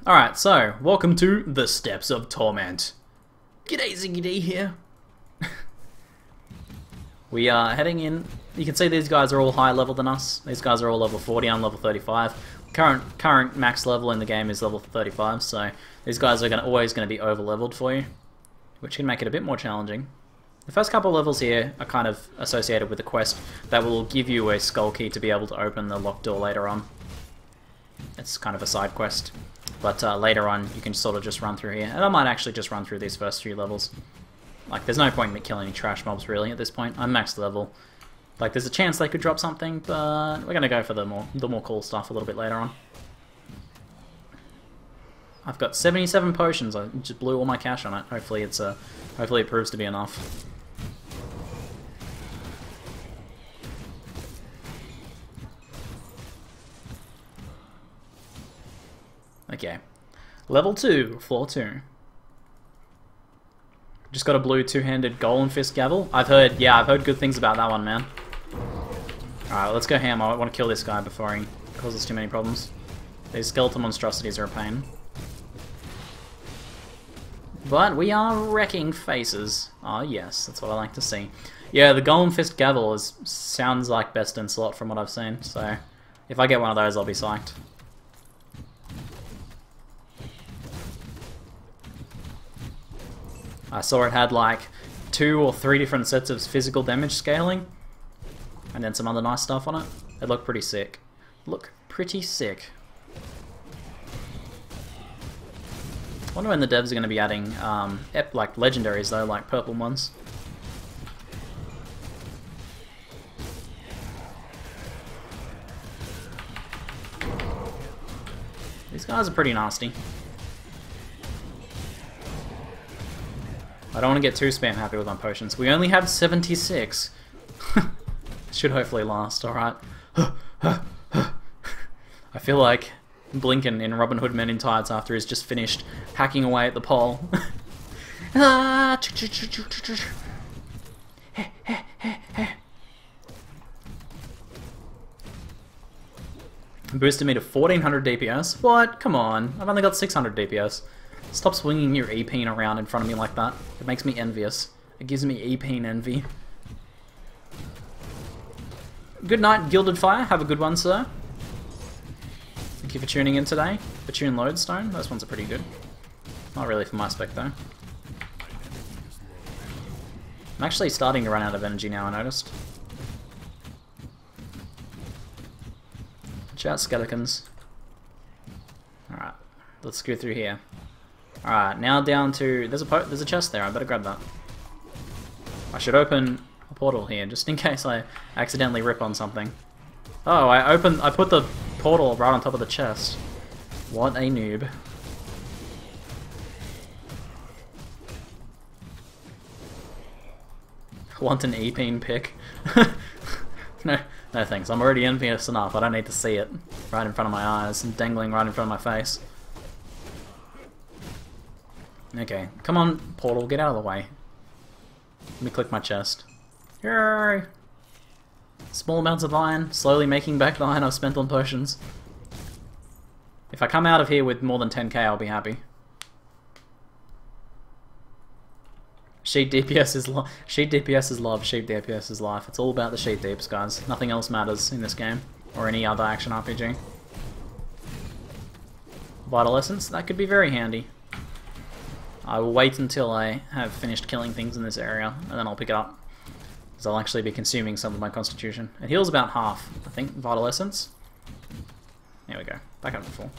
Alright, so, welcome to the Steps of Torment. G'day, ZiggyD here. We are heading in. You can see these guys are all higher level than us. These guys are all level 40, I'm level 35. Current max level in the game is level 35, so these guys are always going to be over leveled for you, which can make it a bit more challenging. The first couple of levels here are kind of associated with the quest that will give you a skull key to be able to open the locked door later on. It's kind of a side quest. But later on, you can sort of just run through here. And I might actually just run through these first few levels. Like, there's no point in me killing any trash mobs, really, at this point. I'm max level. Like, there's a chance they could drop something, but we're gonna go for the more cool stuff a little bit later on. I've got 77 potions. I just blew all my cash on it. Hopefully it proves to be enough. Okay, level 2, floor 2. Just got a blue two-handed golem fist gavel. I've heard good things about that one, man. Alright, let's go ham. I want to kill this guy before he causes too many problems. These skeleton monstrosities are a pain. But we are wrecking faces. Oh yes, that's what I like to see. Yeah, the golem fist gavel sounds like best in slot from what I've seen, so if I get one of those I'll be psyched. I saw it had like 2 or 3 different sets of physical damage scaling, and then some other nice stuff on it. It looked pretty sick. I wonder when the devs are going to be adding like legendaries though, like purple ones. These guys are pretty nasty. I don't want to get too spam happy with my potions. We only have 76. Should hopefully last, alright. I feel like Blinken in Robin Hood Men in Tights after he's just finished hacking away at the pole. Boosted me to 1400 DPS. What? Come on. I've only got 600 DPS. Stop swinging your E-peen around in front of me like that. It makes me envious. It gives me E-peen envy. Good night, Gilded Fire. Have a good one, sir. Thank you for tuning in today. Fortune Lodestone. Those ones are pretty good. Not really for my spec, though. I'm actually starting to run out of energy now, I noticed. Watch out, skeletons. Alright, let's go through here. Alright, now down to... There's a chest there, I better grab that. I should open a portal here, just in case I accidentally rip on something. Oh, I put the portal right on top of the chest. What a noob. Want an E-peen pick? No thanks, I'm already envious enough, I don't need to see it right in front of my eyes and dangling right in front of my face. Okay, come on, portal, get out of the way. Let me click my chest. Yay! Small amounts of iron, slowly making back the iron I've spent on potions. If I come out of here with more than 10k, I'll be happy. Sheet DPS is love, sheet DPS is life. It's all about the sheet deeps, guys. Nothing else matters in this game, or any other action RPG. Vital Essence, that could be very handy. I will wait until I have finished killing things in this area, and then I'll pick it up. Because I'll actually be consuming some of my constitution. It heals about half, I think, Vital Essence. There we go, back up to full.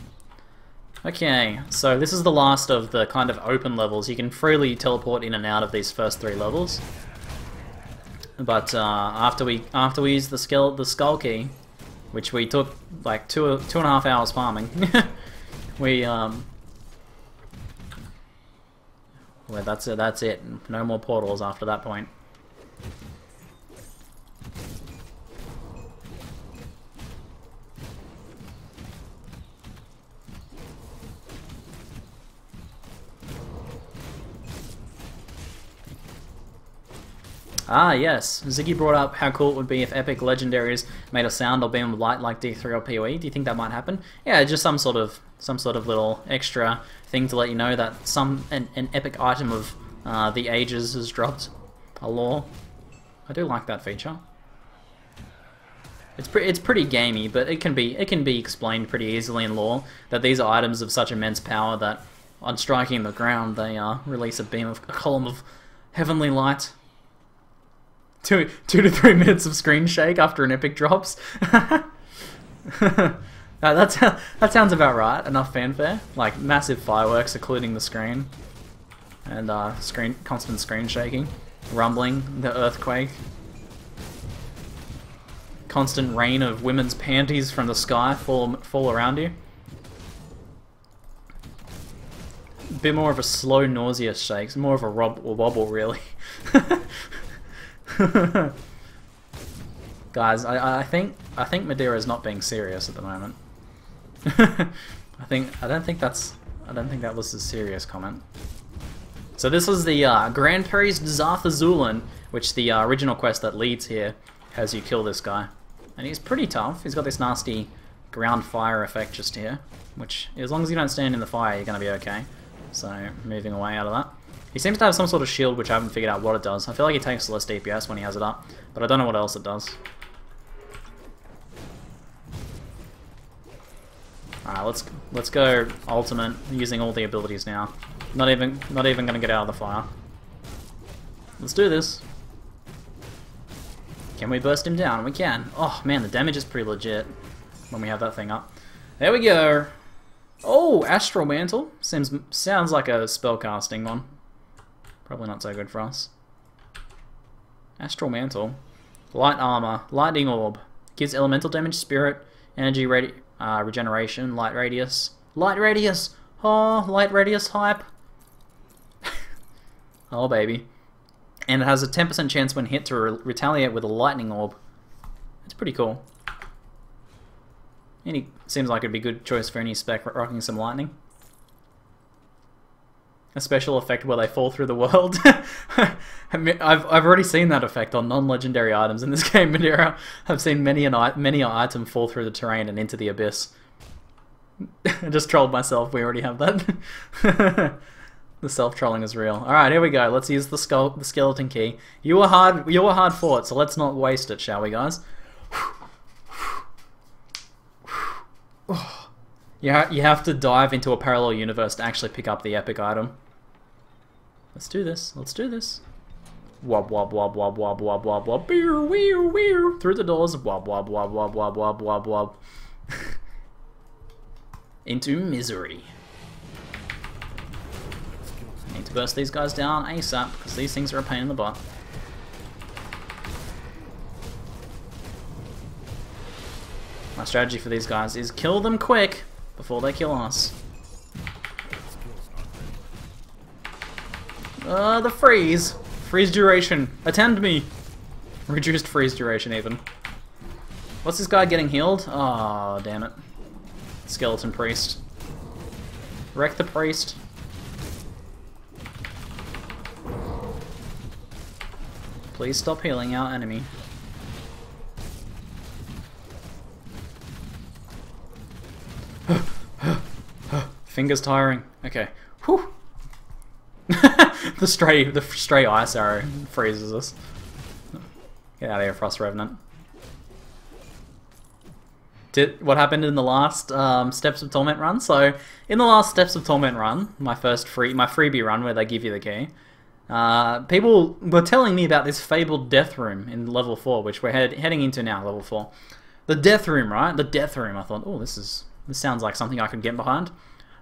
Okay, so this is the last of the kind of open levels. You can freely teleport in and out of these first 3 levels. But after we use the skull key, which we took like 2.5 hours farming, well, that's it. No more portals after that point. Ah, yes. Ziggy brought up how cool it would be if epic legendaries made a sound or beam of light like D3 or PoE. Do you think that might happen? Yeah, just some sort of some sort of little extra thing to let you know that an epic item of the ages has dropped. A lore. I do like that feature. It's pretty gamey, but it can be explained pretty easily in lore that these are items of such immense power that on striking the ground they release a column of heavenly light. 2 to 3 minutes of screen shake after an epic drops. That sounds about right. Enough fanfare, like massive fireworks occluding the screen, and constant screen shaking, rumbling, the earthquake, constant rain of women's panties from the sky fall around you. A bit more of a slow, nauseous shake, more of a wobble, really. Guys, I think Madeira is not being serious at the moment. I don't think that was a serious comment. So this is the Grand Priest Zarthazulan, which the original quest that leads here has you kill this guy, and he's pretty tough. He's got this nasty ground fire effect just here, which as long as you don't stand in the fire, you're gonna be okay. So moving away out of that. He seems to have some sort of shield, which I haven't figured out what it does. I feel like he takes less DPS when he has it up, but I don't know what else it does. Alright, let's go ultimate, using all the abilities now. Not even gonna get out of the fire. Let's do this. Can we burst him down? We can. Oh man, the damage is pretty legit when we have that thing up. There we go. Oh, Astral Mantle. Sounds like a spellcasting one. Probably not so good for us. Astral Mantle. Light Armor. Lightning Orb. Gives elemental damage, spirit, energy regeneration, light radius. Light radius! Oh, light radius hype. Oh, baby. And it has a 10% chance when hit to retaliate with a lightning orb. It's pretty cool. And he seems like it'd be a good choice for any spec rocking some lightning. A special effect where they fall through the world. I've already seen that effect on non-legendary items in this game, Madeira. I've seen many an item fall through the terrain and into the abyss. I just trolled myself. We already have that. The self-trolling is real. All right, here we go. Let's use the skeleton key. You were hard fought, so let's not waste it, shall we, guys? You have to dive into a parallel universe to actually pick up the epic item. Let's do this. Let's do this. Wob wob wob wob wob wob wob wob. Beer weir weir. Through the doors. Wob wob wob wob wob wob wob wob. Into misery. I need to burst these guys down ASAP because these things are a pain in the butt. My strategy for these guys is kill them quick before they kill us. The freeze. Freeze duration. Attend me. Reduced freeze duration even. What's this guy getting healed? Oh, damn it. Skeleton priest. Wreck the priest. Please stop healing our enemy. Fingers tiring. Okay. Whew. The stray ice arrow freezes us. Get out of here, Frost Revenant. What happened in the last Steps of Torment run? So, in the last Steps of Torment run, my freebie run where they give you the key, people were telling me about this fabled death room in level 4, which we're heading into now, level 4. The death room, right? The death room. I thought, oh, this sounds like something I could get behind.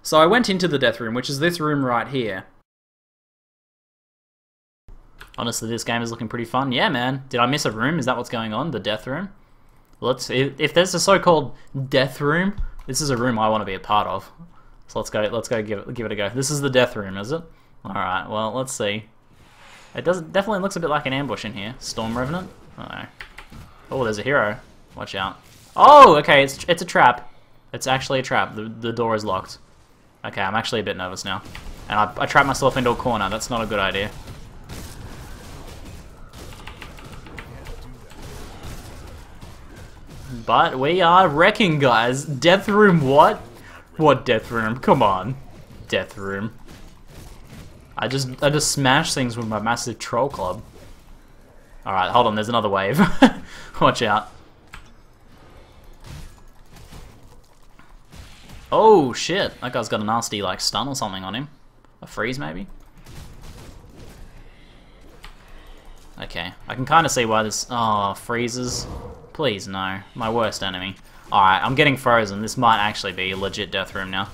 So I went into the death room, which is this room right here. Honestly, this game is looking pretty fun. Yeah, man. Did I miss a room? Is that what's going on? The death room? If there's a so-called death room, this is a room I want to be a part of. So let's go give it a go. This is the death room, is it? Alright, well, let's see. It definitely looks a bit like an ambush in here. Storm Revenant? Uh-oh. Oh, there's a hero. Watch out. Oh, okay, it's a trap. It's actually a trap. The door is locked. Okay, I'm actually a bit nervous now. And I trapped myself into a corner. That's not a good idea. But we are wrecking, guys. Death room what? What death room? Come on. Death room. I just smash things with my massive troll club. Alright, hold on, there's another wave. Watch out. Oh shit, that guy's got a nasty like stun or something on him. A freeze maybe? Okay, I can kind of see why this... Oh, freezes. Please, no. My worst enemy. Alright, I'm getting frozen. This might actually be a legit death room now.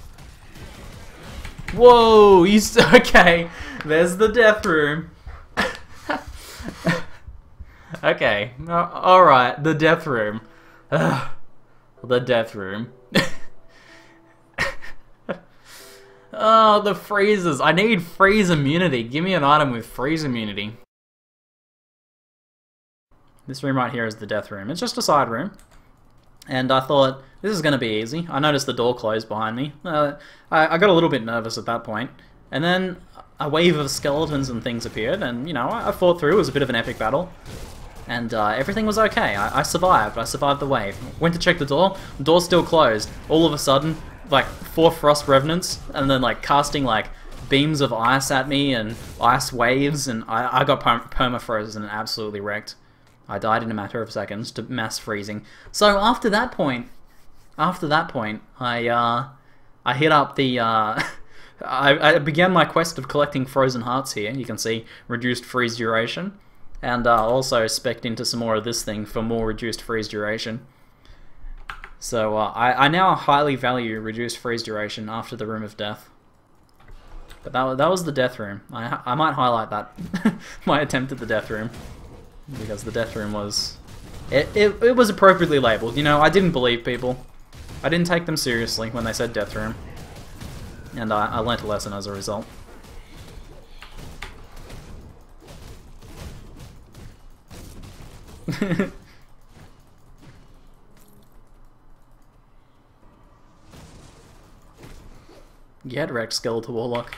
Whoa! He's... Okay, there's the death room. Okay, alright, the death room. The death room. Oh, the freezes. I need freeze immunity. Give me an item with freeze immunity. This room right here is the death room. It's just a side room. And I thought, this is going to be easy. I noticed the door closed behind me. I got a little bit nervous at that point. And then a wave of skeletons and things appeared. And, you know, I fought through. It was a bit of an epic battle. And everything was okay. I survived. I survived the wave. Went to check the door. The door's still closed. All of a sudden, like 4 frost revenants. And then like casting like beams of ice at me and ice waves. And I got perma-frozen and absolutely wrecked. I died in a matter of seconds to mass freezing. So after that point, I hit up the I began my quest of collecting frozen hearts here. You can see reduced freeze duration, and also spec'd into some more of this thing for more reduced freeze duration. So I now highly value reduced freeze duration after the Room of Death. But that was the death room. I might highlight that my attempt at the death room. Because the death room was... It was appropriately labelled. You know, I didn't believe people. I didn't take them seriously when they said death room. And I learnt a lesson as a result. Get wrecked, Skeletal Warlock.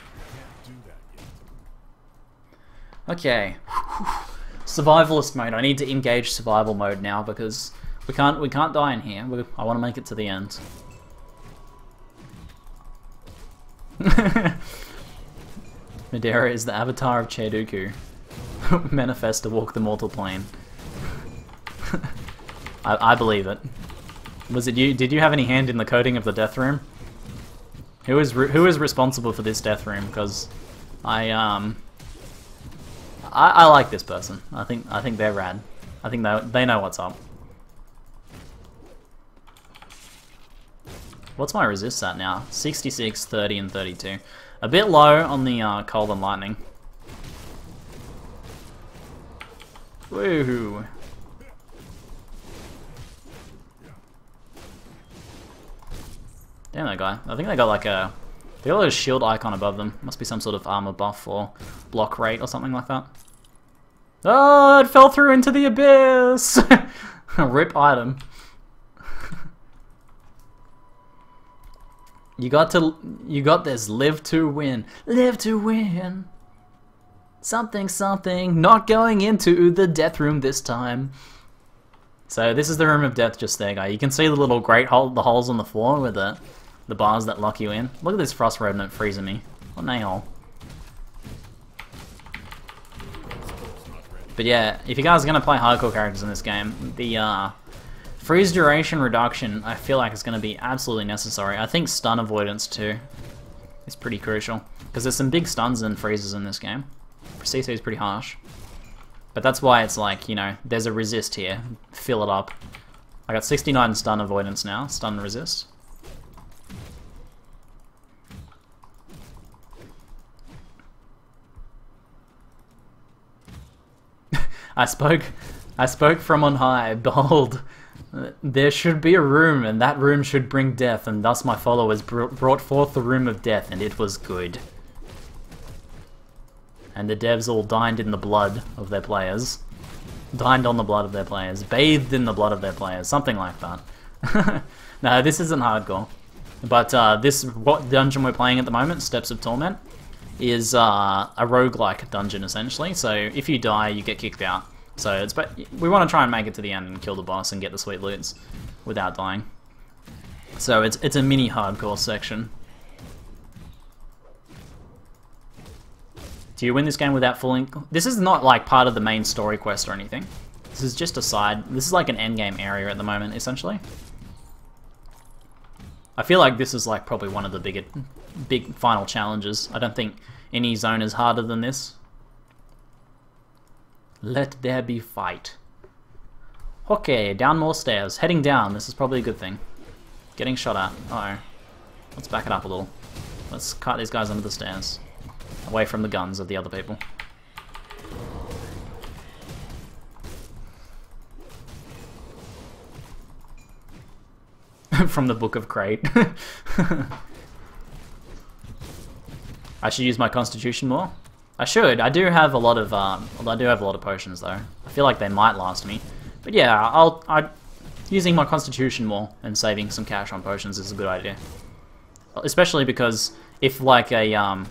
Okay. Survivalist mode. I need to engage survival mode now because we can't die in here. I want to make it to the end. Medera is the avatar of Cheduku. Manifest to walk the mortal plane. I believe it. Was it you? Did you have any hand in the coding of the death room? Who is responsible for this death room? Because I like this person. I think they're rad. I think they know what's up. What's my resist at now? 66, 30, and 32. A bit low on the cold and lightning. Woohoo! Damn that guy. I think they got like a... They got a shield icon above them. Must be some sort of armor buff or block rate or something like that. Oh, it fell through into the abyss! Rip item. You got this. Live to win. Live to win. Something, something. Not going into the death room this time. So this is the Room of Death just there, guy. You can see the little grate hole, the holes on the floor with the bars that lock you in. Look at this Frost Revenant freezing me. What an a-hole. But yeah, if you guys are going to play hardcore characters in this game, the freeze duration reduction I feel like is going to be absolutely necessary. I think stun avoidance too is pretty crucial. Because there's some big stuns and freezes in this game. CC is pretty harsh. But that's why it's like, you know, there's a resist here. Fill it up. I got 69 stun avoidance now. Stun resist. I spoke from on high. Behold, there should be a room, and that room should bring death, and thus my followers brought forth the Room of Death, and it was good. And the devs all dined in the blood of their players. Dined on the blood of their players. Bathed in the blood of their players. Something like that. No, this isn't hardcore. But what dungeon we're playing at the moment, Steps of Torment, is a roguelike dungeon essentially. So if you die, you get kicked out. So we want to try and make it to the end and kill the boss and get the sweet loots without dying. So it's a mini hardcore section. Do you win this game without falling? This is not like part of the main story quest or anything. This is just a side. This is like an endgame area at the moment, essentially. I feel like this is like probably one of the big final challenges. I don't think any zone is harder than this. Let there be fight. Okay, down more stairs. Heading down. This is probably a good thing. Getting shot at. Uh-oh. Let's back it up a little. Let's cut these guys under the stairs. Away from the guns of the other people. From the Book of Crate. I should use my Constitution more. I should. I do have a lot of potions though. I feel like they might last me. But yeah, using my Constitution more and saving some cash on potions is a good idea. Especially because if like a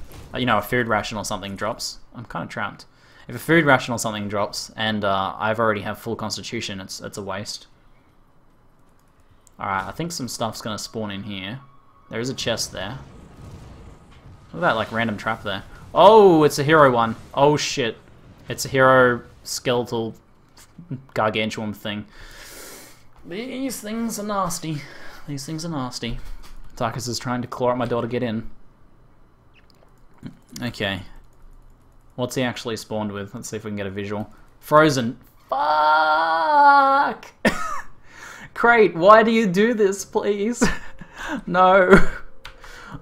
food ration or something drops, I'm kind of trapped. If a food ration or something drops and I've already have full Constitution, it's a waste. Alright, I think some stuff's gonna spawn in here. There is a chest there. Look at that like random trap there. Oh, it's a hero one. Oh shit. It's a hero skeletal gargantuan thing. These things are nasty. These things are nasty. Tarkus is trying to claw at my door to get in. Okay. What's he actually spawned with? Let's see if we can get a visual. Frozen. Fuck! Crate, why do you do this, please? No.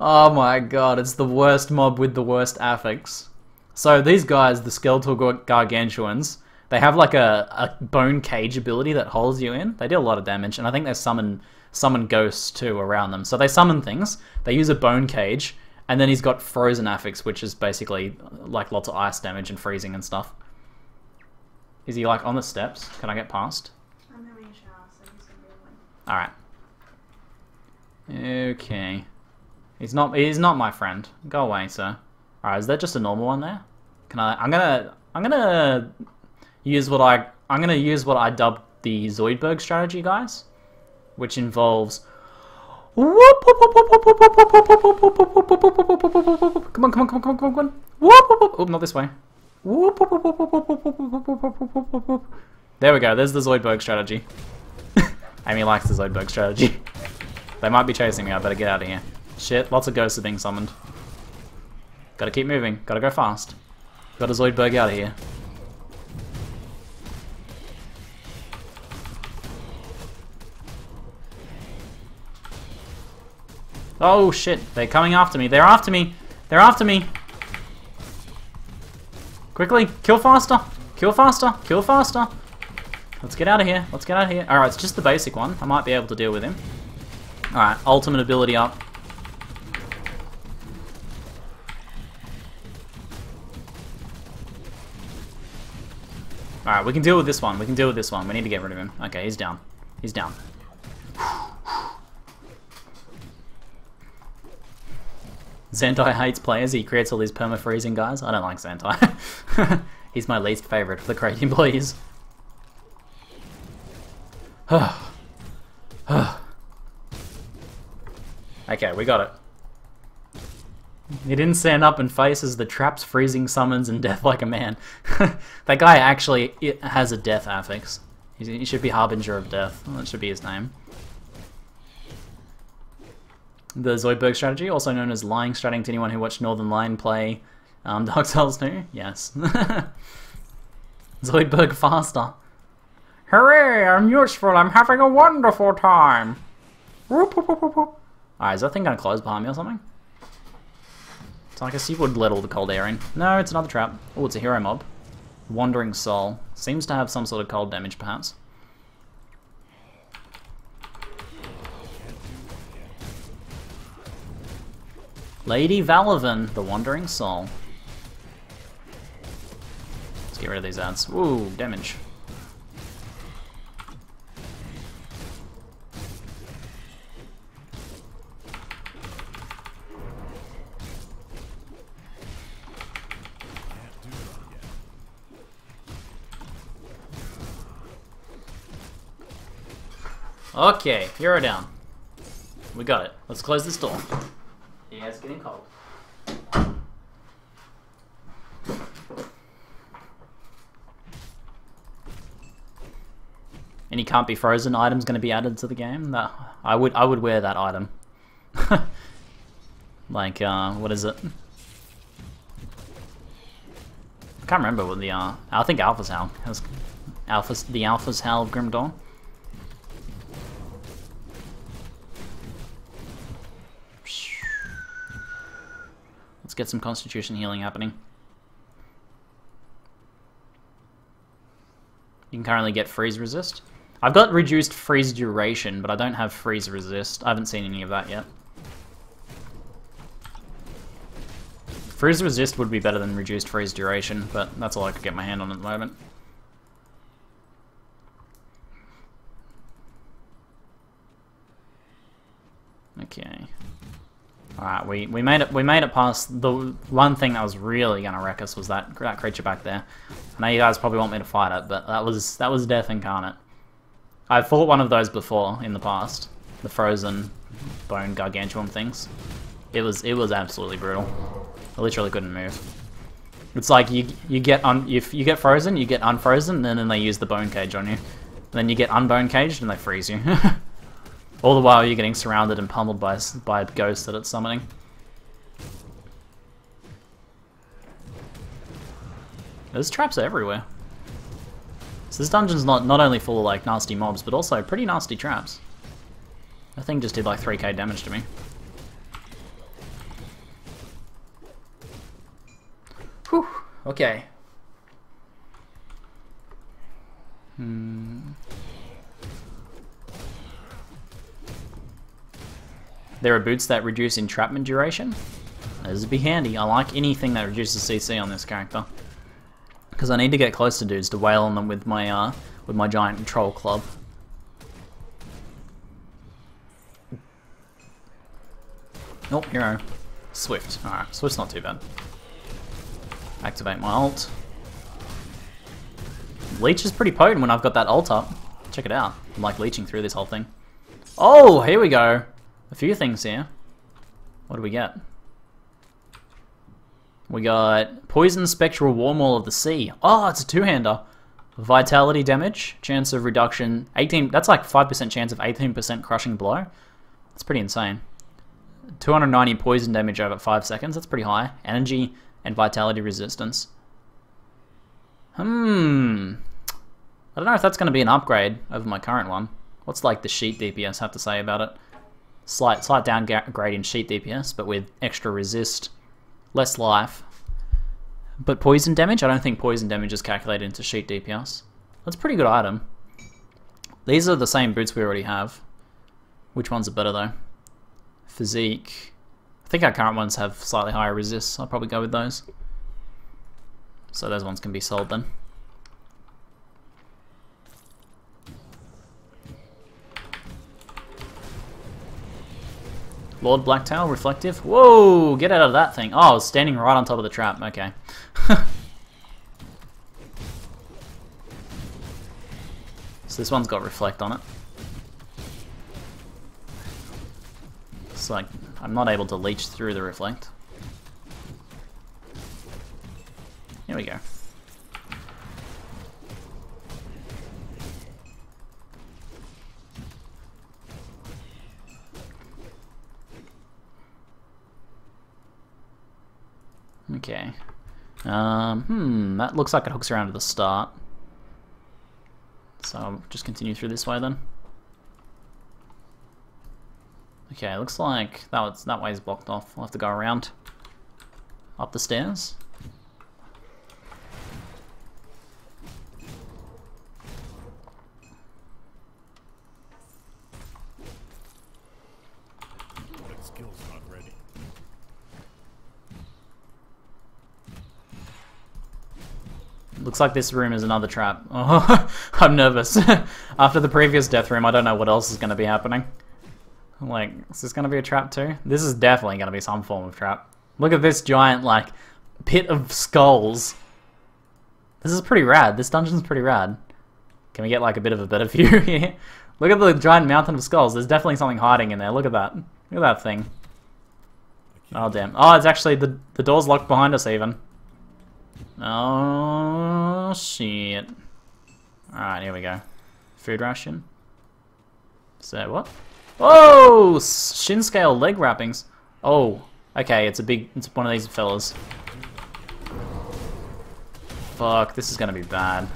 Oh my god, it's the worst mob with the worst affix. So these guys, the skeletal gargantuans, they have like a bone cage ability that holds you in. They do a lot of damage, and I think they summon ghosts too around them. So they summon things, they use a bone cage, and then he's got frozen affix, which is basically like lots of ice damage and freezing and stuff. Is he like on the steps? Can I get past? I'm having a shower, so he's gonna be away. Alright. Okay. He's not my friend. Go away, sir. Alright, is that just a normal one there? I'm gonna use what I dubbed the Zoidberg strategy, guys, which involves come on. Oh, not this way. There we go, there's the Zoidberg strategy. Amy likes the Zoidberg strategy. They might be chasing me, I better get out of here. Shit, lots of ghosts are being summoned. Gotta keep moving, gotta go fast. Gotta Zoidberg out of here. Oh shit, they're coming after me, they're after me! They're after me! Quickly, kill faster! Kill faster! Kill faster! Let's get out of here, let's get out of here. Alright, it's just the basic one, I might be able to deal with him. Alright, ultimate ability up. Alright, we can deal with this one. We can deal with this one. We need to get rid of him. Okay, he's down. He's down. Zentai hates players. He creates all these perma-freezing guys. I don't like Zentai. He's my least favourite of the Crate employees. Okay, we got it. He didn't stand up and faces the traps, freezing, summons, and death like a man. That guy actually has a death affix. He should be Harbinger of Death. That should be his name. The Zoidberg strategy, also known as lying stratting to anyone who watched Northern Lion play Dark Souls 2. Yes. Zoidberg faster. Hooray, I'm useful, I'm having a wonderful time. Alright, is that thing gonna close behind me or something? It's like he would let all the cold air in. No, it's another trap. Oh, it's a hero mob. Wandering Soul. Seems to have some sort of cold damage, perhaps. Lady Valavan, the Wandering Soul. Let's get rid of these ads. Ooh, damage. Okay, hero down. We got it. Let's close this door. Yeah, it's getting cold. Any can't be frozen items going to be added to the game? That I would wear that item. Like what is it? I can't remember what the I think Alpha's Howl. The Alpha's Howl of Grim Dawn. Let's get some constitution healing happening. You can currently get freeze resist. I've got reduced freeze duration, but I don't have freeze resist. I haven't seen any of that yet. Freeze resist would be better than reduced freeze duration, but that's all I could get my hand on at the moment. Okay. Alright, we made it past the one thing that was really gonna wreck us was that creature back there. I know you guys probably want me to fight it, but that was death incarnate. I've fought one of those before in the past. The frozen bone gargantuan things. It was absolutely brutal. I literally couldn't move. It's like you get if you get frozen, you get unfrozen, and then they use the bone cage on you. Then you get unbone caged and they freeze you. All the while you're getting surrounded and pummeled by a ghost that it's summoning. There's traps everywhere. So this dungeon's not only full of like nasty mobs, but also pretty nasty traps. That thing just did like 3k damage to me. Whew, okay. There are boots that reduce entrapment duration. This would be handy. I like anything that reduces CC on this character. Because I need to get close to dudes to wail on them with my giant troll club. Oh, hero. Swift. Alright, Swift's not too bad. Activate my ult. Leech is pretty potent when I've got that ult up. Check it out. I'm like leeching through this whole thing. Oh, here we go. A few things here. What do we get? We got Poison Spectral Warmaul of the Sea. Oh, it's a two-hander. Vitality damage, chance of reduction, 18. That's like 5% chance of 18% crushing blow. That's pretty insane. 290 poison damage over 5 seconds. That's pretty high. Energy and vitality resistance. I don't know if that's going to be an upgrade over my current one. What's like the sheet DPS have to say about it? Slight downgrade in sheet DPS, but with extra resist, less life. But poison damage? I don't think poison damage is calculated into sheet DPS. That's a pretty good item. These are the same boots we already have. Which ones are better though? Physique. I think our current ones have slightly higher resists. I'll probably go with those. So those ones can be sold then. Lord Blacktail, reflective. Whoa, get out of that thing. Oh, I was standing right on top of the trap. Okay. So this one's got reflect on it. It's like, I'm not able to leech through the reflect. Here we go. Okay. That looks like it hooks around to the start. So I'll just continue through this way then. Okay, looks like that way is blocked off. I'll have to go around up the stairs. Looks like this room is another trap. Oh, I'm nervous. After the previous death room, I don't know what else is going to be happening. Like, is this going to be a trap too? This is definitely going to be some form of trap. Look at this giant, like, pit of skulls. This is pretty rad. This dungeon's pretty rad. Can we get, like, a bit of a better view here? Look at the giant mountain of skulls. There's definitely something hiding in there. Look at that. Look at that thing. Oh, damn. Oh, it's actually... The door's locked behind us, even. Oh, shit. Alright, here we go. Food ration. So, what? Oh! Shin scale leg wrappings. Oh. Okay, it's one of these fellas. Fuck, this is gonna be bad.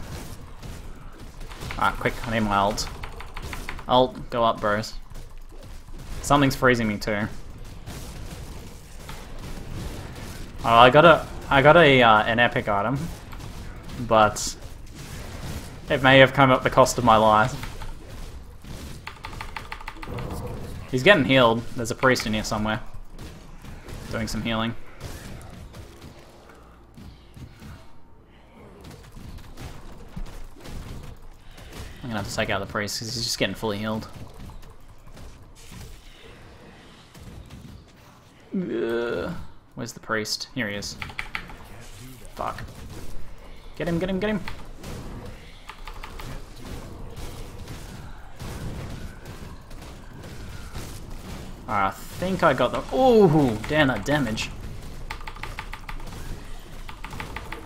Alright, quick, I need my ult. Ult, go up, bros. Something's freezing me too. Oh, I got an epic item, but it may have come at the cost of my life. He's getting healed. There's a priest in here somewhere, doing some healing. I'm gonna have to take out the priest because he's just getting fully healed. Ugh. Where's the priest? Here he is. Fuck. Get him, get him, get him! I think I got the... Ooh, damn that damage.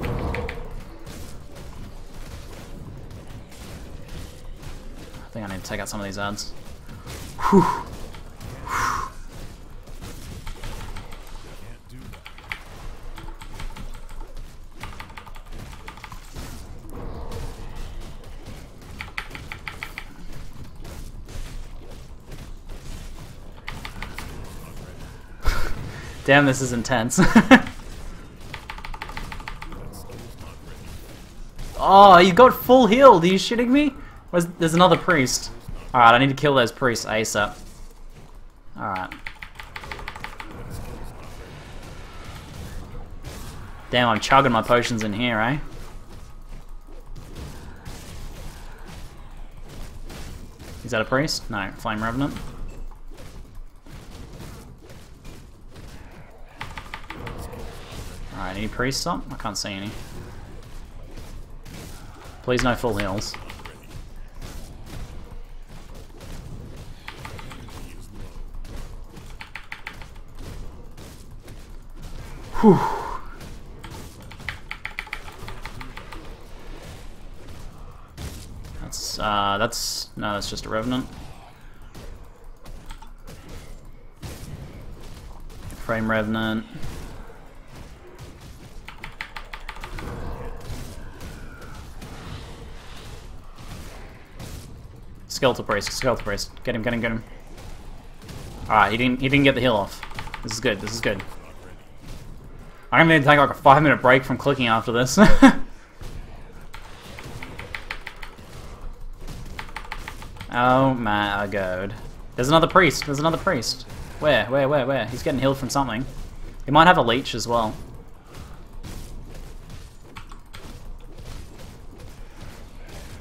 I think I need to take out some of these ads. Whew. Damn, this is intense. Oh, he got full healed. Are you shitting me? There's another priest. Alright, I need to kill those priests ASAP. Alright. Damn, I'm chugging my potions in here, eh? Is that a priest? No, Flame Revenant. Alright, any priests up? I can't see any. Please no full heals. Whew. That's just a Revenant. Frame Revenant. Skeletal Priest, Skeletal Priest. Get him, get him, get him. Alright, he didn't get the heal off. This is good, this is good. I'm gonna need to take like a 5-minute break from clicking after this. Oh my god. There's another priest, there's another priest. Where? He's getting healed from something. He might have a leech as well.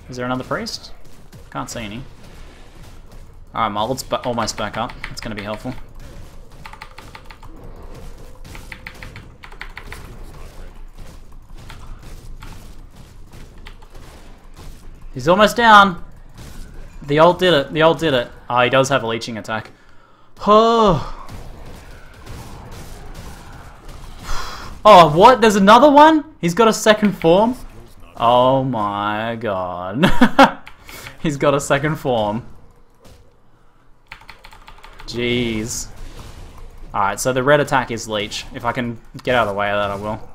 Is there another priest? Can't see any. Alright, my ult's almost back up. It's gonna be helpful. He's almost down. The ult did it. The ult did it. Ah, he does have a leeching attack. Oh. Oh, what? There's another one? He's got a second form? Oh my god. He's got a second form. Jeez. Alright, so the red attack is leech. If I can get out of the way of that, I will.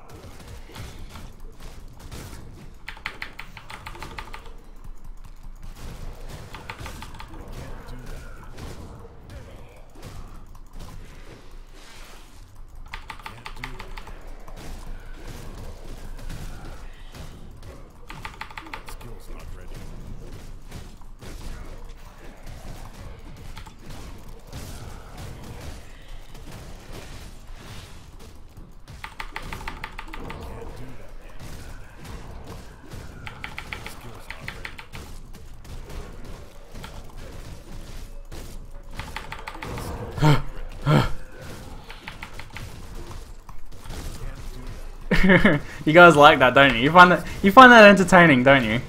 You guys like that, don't you? You find that entertaining, don't you?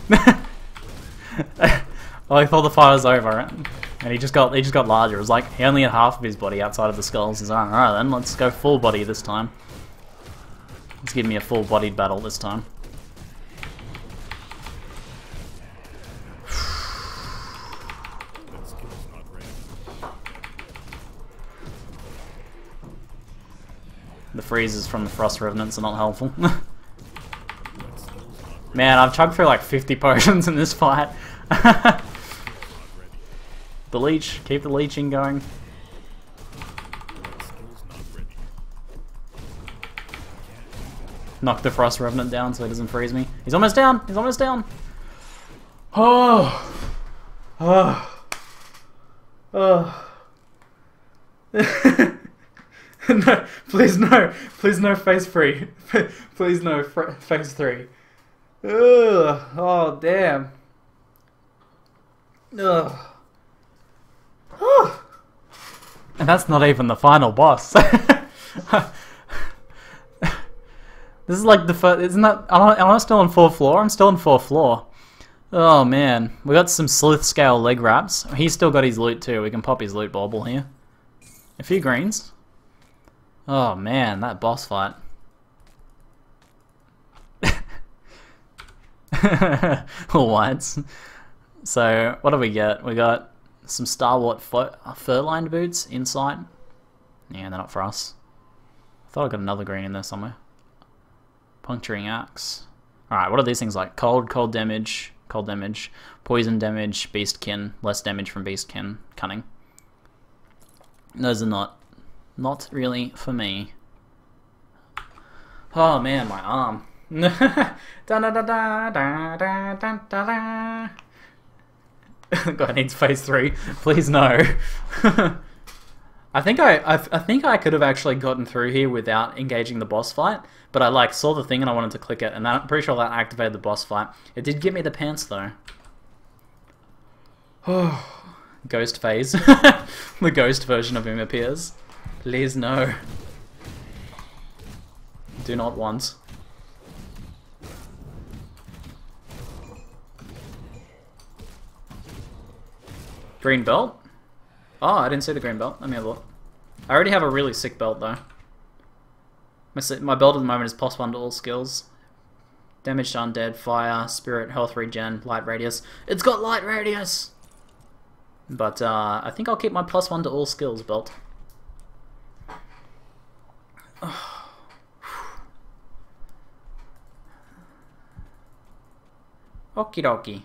Oh, he thought the fight was over, and he just got larger. It was like he only had half of his body outside of the skulls. He's like, alright then, let's go full body this time. Let's give me a full bodied battle this time. The freezes from the Frost Revenants are not helpful. Man, I've chugged through like 50 potions in this fight. The leech, keep the leeching going. Knock the Frost Revenant down so he doesn't freeze me. He's almost down! He's almost down! Oh! Oh! Oh! No, please no! Please no phase 3. Please no phase 3. Ugh! Oh, damn. Ugh. And that's not even the final boss. This is like the first, isn't that, am I still on 4th floor? I'm still on 4th floor. Oh man, we got some sleuth scale leg wraps. He's still got his loot too, we can pop his loot bauble here. A few greens. Oh man, that boss fight. All whites. So, what do we get? We got some Star-Wart fur-lined boots, insight. Yeah, they're not for us. I thought I got another green in there somewhere. Puncturing axe. Alright, what are these things like? Cold damage, poison damage, beastkin, less damage from beastkin, cunning. Those are not really for me. Oh man, my arm. God needs phase 3. Please no. I think I could have actually gotten through here without engaging the boss fight, but I like saw the thing and I wanted to click it, and I'm pretty sure that activated the boss fight. It did give me the pants though. Oh, ghost phase. The ghost version of him appears. Please no. Do not want. Green belt? Oh, I didn't see the green belt. Let me have a look. I already have a really sick belt though. My belt at the moment is +1 to all skills. Damage to undead, fire, spirit, health regen, light radius. It's got light radius! But I think I'll keep my +1 to all skills belt. Okie dokie.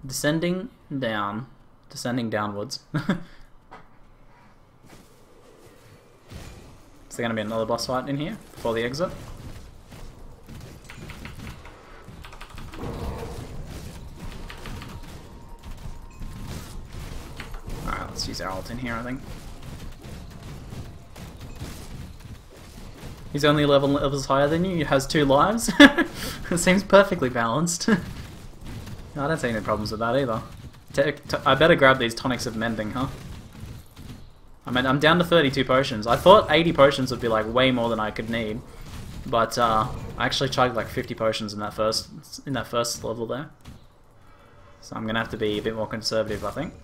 Descending down. Descending downwards. Is there going to be another boss fight in here before the exit? Alright, let's use our ult in here, I think. He's only 11 levels higher than you, he has 2 lives. It seems perfectly balanced. I don't see any problems with that either. I better grab these tonics of mending, huh? I mean, I'm down to 32 potions. I thought 80 potions would be like way more than I could need, but I actually chugged like 50 potions in that first level there. So I'm gonna have to be a bit more conservative, I think.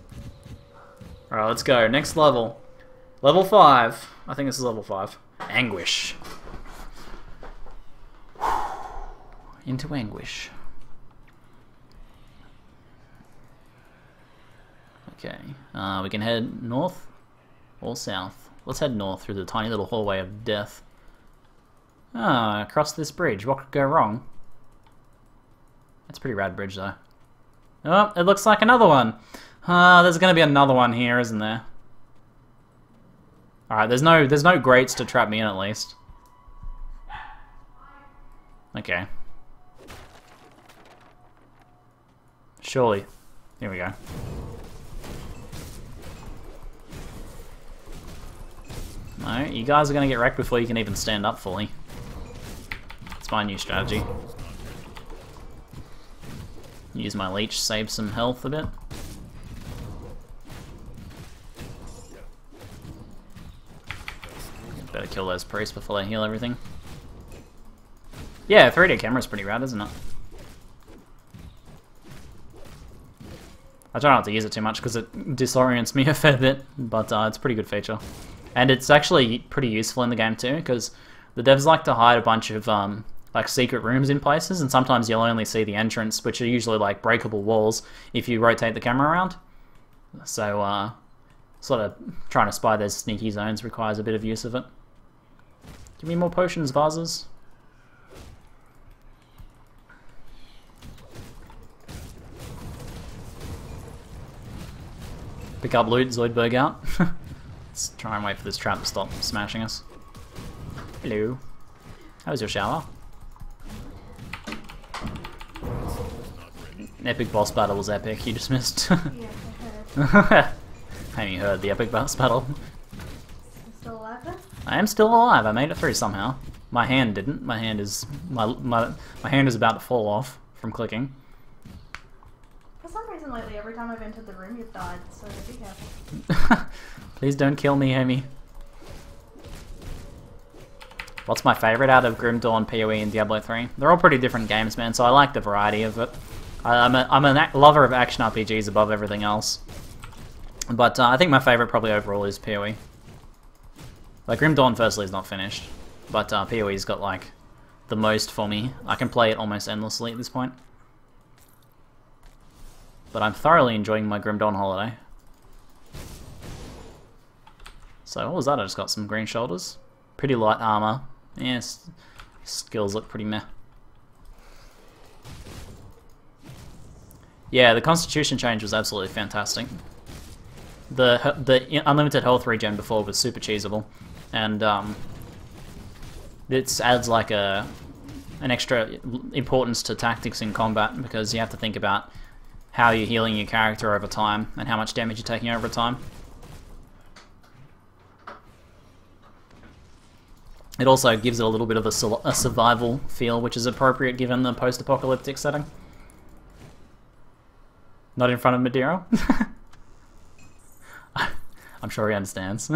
All right, let's go. Next level, level 5. I think this is level 5. Anguish. Into anguish. Okay, we can head north or south. Let's head north through the tiny little hallway of death. Ah, across this bridge. What could go wrong? That's a pretty rad bridge, though. Oh, it looks like another one. There's gonna be another one here, isn't there? All right, there's no grates to trap me in at least. Okay. Surely. Here we go. No, you guys are going to get wrecked before you can even stand up fully. It's my new strategy. Use my leech, save some health a bit. Better kill those priests before they heal everything. Yeah, 3D camera's pretty rad, isn't it? I try not to use it too much because it disorients me a fair bit, but it's a pretty good feature. And it's actually pretty useful in the game too, because the devs like to hide a bunch of like secret rooms in places, and sometimes you'll only see the entrance, which are usually like breakable walls if you rotate the camera around. So sort of trying to spy those sneaky zones requires a bit of use of it. Give me more potions, vases. Pick up loot, Zoidberg out. Let's try and wait for this trap to stop smashing us. Hello. How was your shower? Epic boss battle was epic, you just missed. Yeah, I heard. Have you heard the epic boss battle? You still alive then? I am still alive, I made it through somehow. My hand didn't. My hand is my hand is about to fall off from clicking. For some reason lately, every time I've entered the room, you've died, so be careful. Please don't kill me, homie. What's my favourite out of Grim Dawn, PoE, and Diablo 3? They're all pretty different games, man, so I like the variety of it. I'm a lover of action RPGs above everything else. But I think my favourite probably overall is PoE. Like, Grim Dawn firstly is not finished, but PoE's got like the most for me. I can play it almost endlessly at this point. But I'm thoroughly enjoying my Grim Dawn holiday. So what was that? I just got some green shoulders. Pretty light armor. Yes, skills look pretty meh. Yeah, the constitution change was absolutely fantastic. The unlimited health regen before was super cheesable, and it adds like an extra importance to tactics in combat, because you have to think about how you're healing your character over time and how much damage you're taking over time. It also gives it a little bit of a survival feel, which is appropriate given the post-apocalyptic setting. Not in front of Madeira. I'm sure he understands.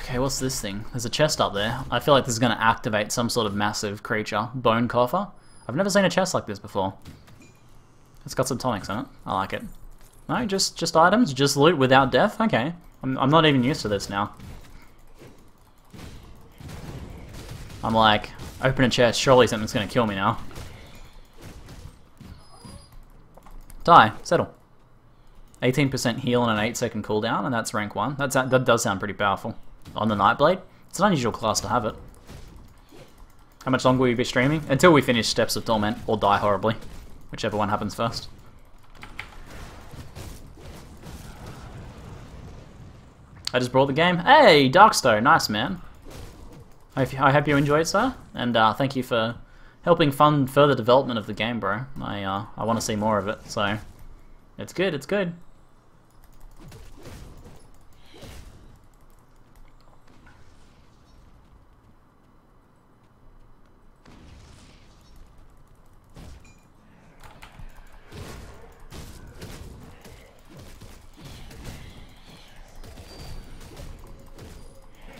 Okay, what's this thing? There's a chest up there. I feel like this is going to activate some sort of massive creature. Bone coffer? I've never seen a chest like this before. It's got some tonics in it. I like it. No, just items? Just loot without death? Okay. I'm not even used to this now. I'm like, open a chest, surely something's going to kill me now. Die. Settle. 18% heal and an 8-second cooldown, and that's rank 1. That does sound pretty powerful. On the Nightblade, it's an unusual class to have it. How much longer will you be streaming? Until we finish Steps of Torment, or die horribly. Whichever one happens first. I just brought the game. Hey, Darkstone, nice man. I hope you enjoyed, sir, and thank you for helping fund further development of the game, bro. I want to see more of it, so it's good, it's good.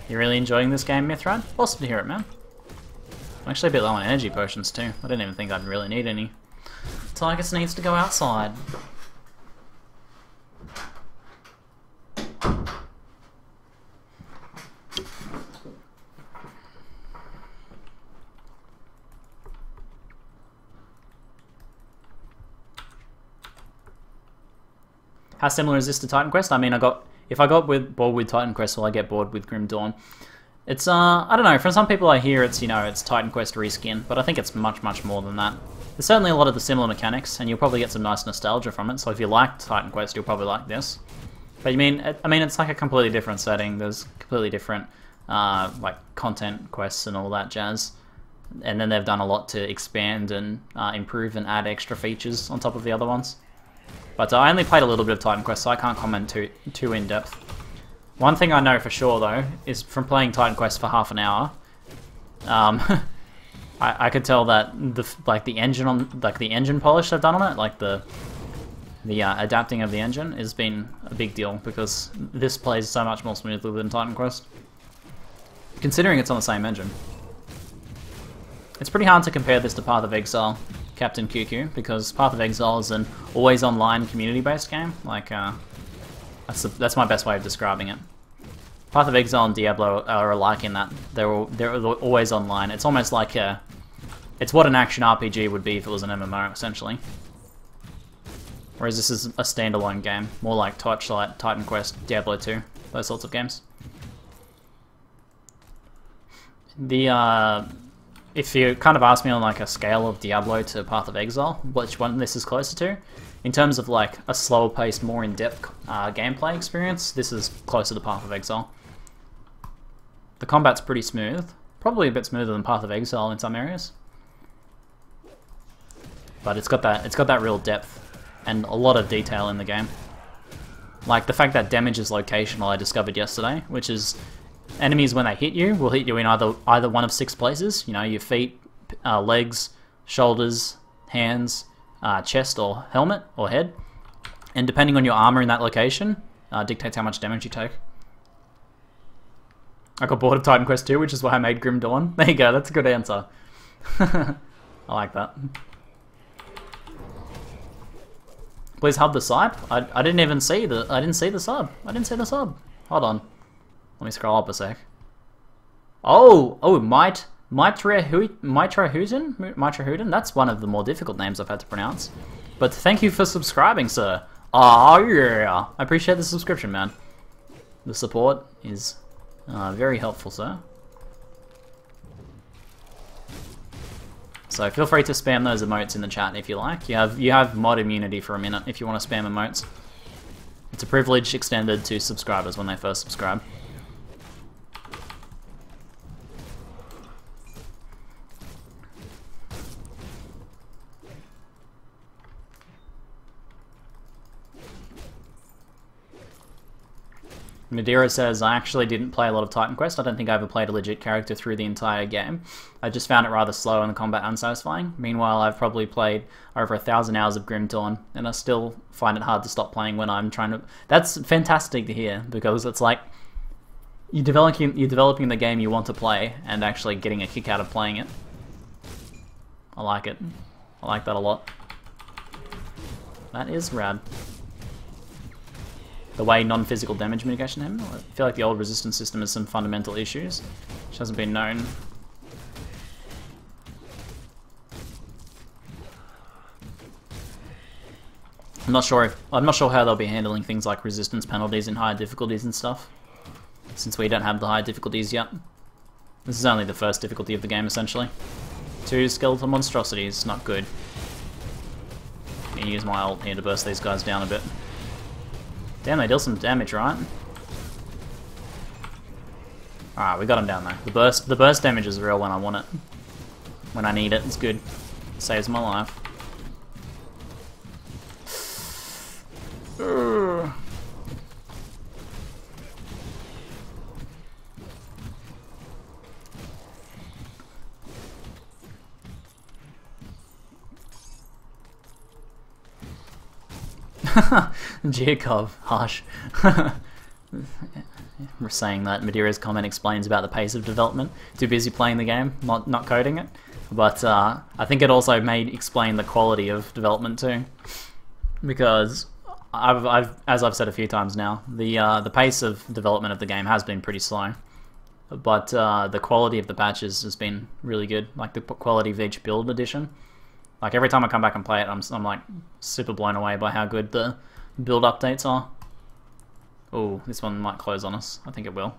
You really enjoying this game, Mithrad? Awesome to hear it, man. I'm actually a bit low on energy potions too. I didn't even think I'd really need any. Tigus needs to go outside. How similar is this to Titan Quest? I mean, if I got bored with Titan Quest, will I get bored with Grim Dawn? It's I don't know. From some people I hear it's it's Titan Quest reskin, but I think it's much more than that. There's certainly a lot of the similar mechanics, and you'll probably get some nice nostalgia from it. So if you liked Titan Quest, you'll probably like this. But I mean, it's like a completely different setting. There's completely different like content quests and all that jazz. And then they've done a lot to expand and improve and add extra features on top of the other ones. But I only played a little bit of Titan Quest, so I can't comment too in depth. One thing I know for sure though is from playing Titan Quest for half an hour, I could tell that the engine polish they've done on it, like the adapting of the engine, has been a big deal because this plays so much more smoothly than Titan Quest, considering it's on the same engine. It's pretty hard to compare this to Path of Exile, Captain QQ, because Path of Exile is an always online community-based game. Like that's my best way of describing it. Path of Exile and Diablo are alike in that they're always online. It's almost like it's what an action RPG would be if it was an MMO, essentially. Whereas this is a standalone game, more like Torchlight, Titan Quest, Diablo 2, those sorts of games. If you kind of ask me on like a scale of Diablo to Path of Exile, which one this is closer to, in terms of like a slower paced, more in-depth gameplay experience, this is closer to Path of Exile. The combat's pretty smooth, probably a bit smoother than Path of Exile in some areas, but it's got that real depth and a lot of detail in the game. Like the fact that damage is locational, I discovered yesterday, which is enemies when they hit you will hit you in either one of 6 places. You know, your feet, legs, shoulders, hands, chest or helmet or head, and depending on your armor in that location, dictates how much damage you take. I got bored of Titan Quest 2, which is why I made Grim Dawn. There you go, that's a good answer. I like that. Please hub the sub. I didn't even see the sub. I didn't see the sub. Hold on. Let me scroll up a sec. Oh, Mitrahuden? That's one of the more difficult names I've had to pronounce. But thank you for subscribing, sir. Oh yeah, I appreciate the subscription, man. The support is very helpful, sir. So feel free to spam those emotes in the chat if you like. You have mod immunity for a minute if you want to spam emotes. It's a privilege extended to subscribers when they first subscribe. Madeira says, I actually didn't play a lot of Titan Quest. I don't think I ever played a legit character through the entire game. I just found it rather slow and the combat unsatisfying. Meanwhile, I've probably played over 1,000 hours of Grim Dawn, and I still find it hard to stop playing when I'm trying to... That's fantastic to hear, because it's like you're developing the game you want to play and actually getting a kick out of playing it. I like it. I like that a lot. That is rad. The way non-physical damage mitigation happened. I feel like the old resistance system has some fundamental issues, which hasn't been known. I'm not sure how they'll be handling things like resistance penalties in higher difficulties and stuff, since we don't have the higher difficulties yet. This is only the first difficulty of the game, essentially. 2 skeletal monstrosities, not good. I'm gonna use my ult here to burst these guys down a bit. Damn, they deal some damage, right? Alright, we got him down though. The burst damage is real when I want it. When I need it, it's good. It saves my life. Geokov, harsh. We're saying that Madeira's comment explains about the pace of development. Too busy playing the game, not coding it. But I think it also may explain the quality of development too, because as I've said a few times now, the pace of development of the game has been pretty slow, but the quality of the patches has been really good. Like the quality of each build edition. Like every time I come back and play it, I'm like super blown away by how good the build updates are. Oh, this one might close on us. I think it will.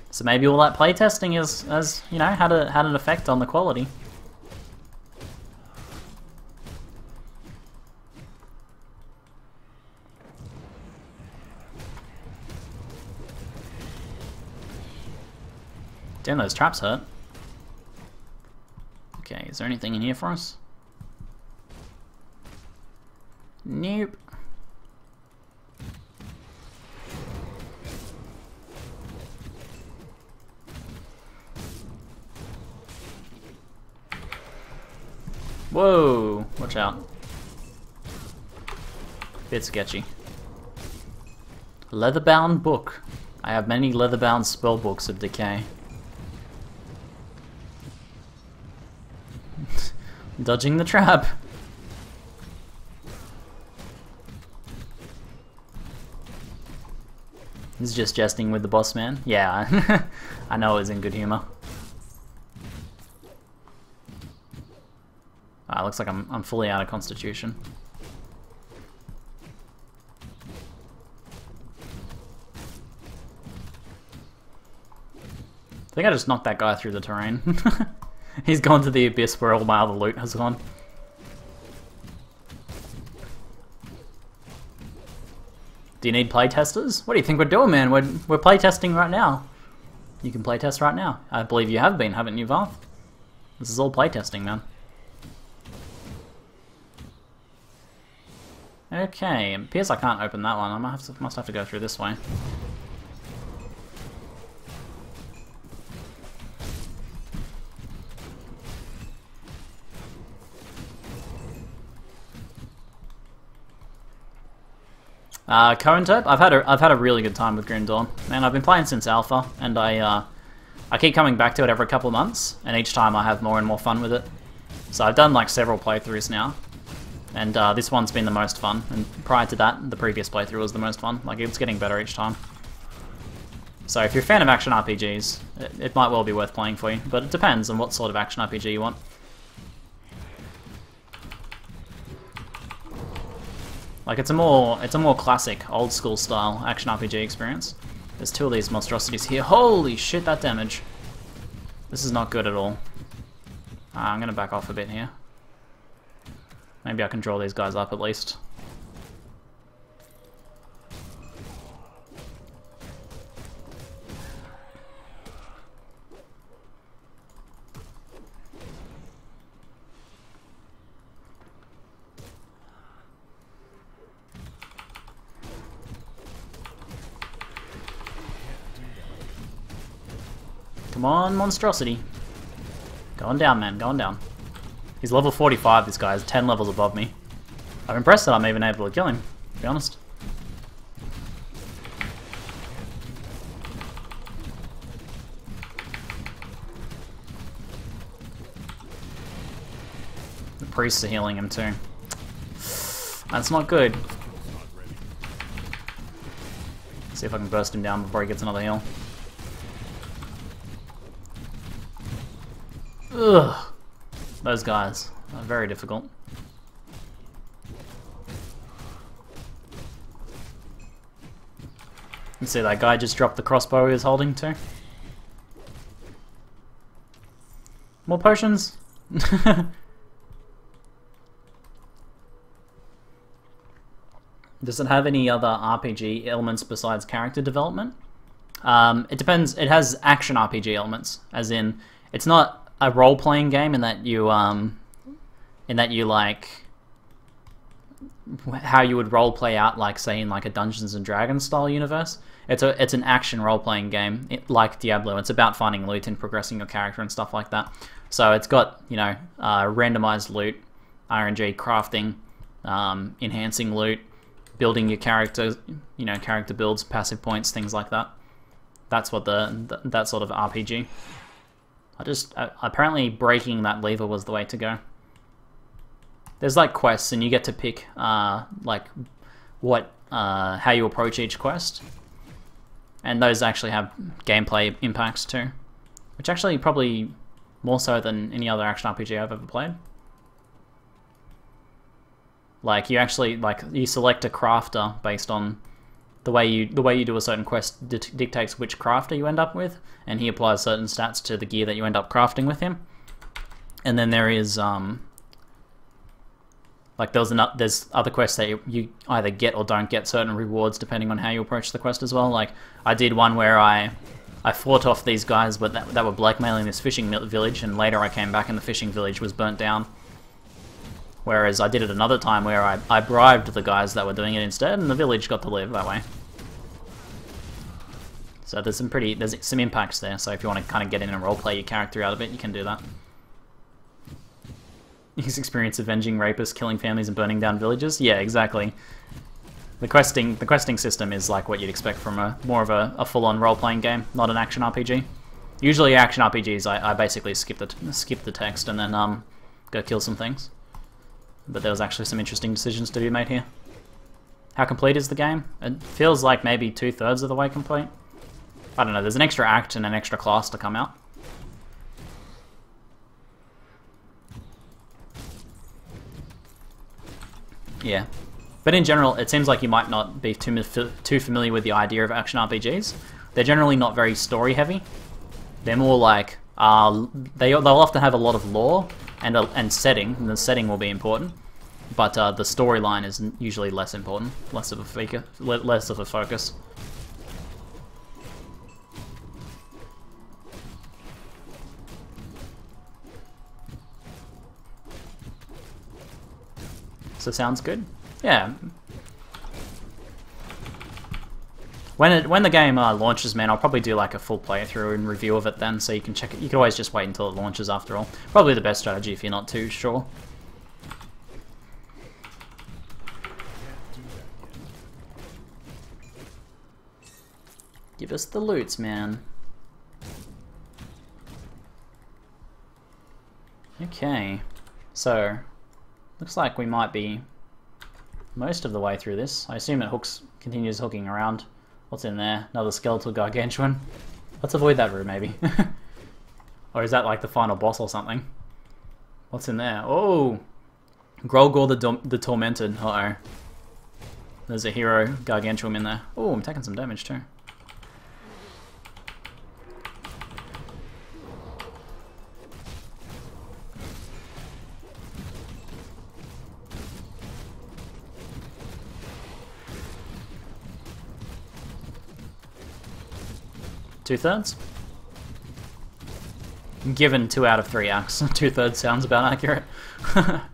So maybe all that playtesting has you know had an effect on the quality. Damn, those traps hurt. Okay, is there anything in here for us? Nope. Whoa! Watch out. Bit sketchy. Leather-bound book. I have many leather-bound spell books of decay. Dodging the trap. He's just jesting with the boss man. Yeah, I know it was in good humor. Looks like I'm fully out of constitution. I think I just knocked that guy through the terrain. He's gone to the abyss where all my other loot has gone. Do you need playtesters? What do you think we're doing, man? We're playtesting right now. You can playtest right now. I believe you have been, haven't you, Varth? This is all playtesting, man. Okay, it appears I can't open that one. I must have to go through this way. Cohenterp, I've had a really good time with Grim Dawn. Man, I've been playing since Alpha, and I keep coming back to it every couple of months, and each time I have more and more fun with it. So I've done like several playthroughs now, and this one's been the most fun. And prior to that, the previous playthrough was the most fun. Like, it's getting better each time. So if you're a fan of action RPGs, it might well be worth playing for you, but it depends on what sort of action RPG you want. Like, it's a more classic, old school style action RPG experience. There's two of these monstrosities here. Holy shit, that damage! This is not good at all. I'm gonna back off a bit here. Maybe I can draw these guys up at least. Come on, monstrosity. Going down, man, going down. He's level 45, this guy is 10 levels above me. I'm impressed that I'm even able to kill him, to be honest. The priests are healing him too. That's not good. See if I can burst him down before he gets another heal. Ugh. Those guys are very difficult. You see that guy just dropped the crossbow he was holding too? More potions? Does it have any other RPG elements besides character development? It depends. It has action RPG elements, as in, it's not a role-playing game in that you like how you would role-play out, like say in like a Dungeons and Dragons style universe. It's an action role-playing game like Diablo. It's about finding loot and progressing your character and stuff like that. So it's got, you know, randomized loot, RNG, crafting, enhancing loot, building your character, you know, character builds, passive points, things like that. That's what that sort of RPG. Apparently breaking that lever was the way to go. There's like quests, and you get to pick like what how you approach each quest, and those actually have gameplay impacts too, which actually probably more so than any other action RPG I've ever played. Like, you select a crafter based on the way you do a certain quest dictates which crafter you end up with, and he applies certain stats to the gear that you end up crafting with him. And then there is like there's other quests that you either get or don't get certain rewards depending on how you approach the quest as well. Like, I did one where I fought off these guys but that were blackmailing this fishing village, and later I came back and the fishing village was burnt down. Whereas I did it another time where I bribed the guys that were doing it instead, and the village got to live that way. So there's some impacts there, so if you want to kind of get in and roleplay your character out of it, you can do that. his experience avenging rapists, killing families, and burning down villages. Yeah, exactly. The questing system is like what you'd expect from more of a full-on role-playing game, not an action RPG. Usually action RPGs, I basically skip the text and then go kill some things. But there was actually some interesting decisions to be made here. How complete is the game? It feels like maybe 2/3 of the way complete. I don't know, there's an extra act and an extra class to come out. Yeah. But in general, it seems like you might not be too familiar with the idea of action RPGs. They're generally not very story heavy. They're more like, they'll often have a lot of lore and setting, and the setting will be important. But the storyline is usually less important, less of a focus. So sounds good? Yeah. When the game launches, man, I'll probably do like a full playthrough and review of it then, so you can check it. You can always just wait until it launches after all. Probably the best strategy if you're not too sure. Give us the loots, man. Okay. So, looks like we might be most of the way through this. I assume it continues hooking around. What's in there? Another skeletal gargantuan. Let's avoid that room, maybe. Or is that like the final boss or something? What's in there? Oh! Grolgor the Tormented. Uh-oh. There's a hero gargantuan in there. Oh, I'm taking some damage too. Two-thirds? Given 2 out of 3 acts, 2/3 sounds about accurate. Alright,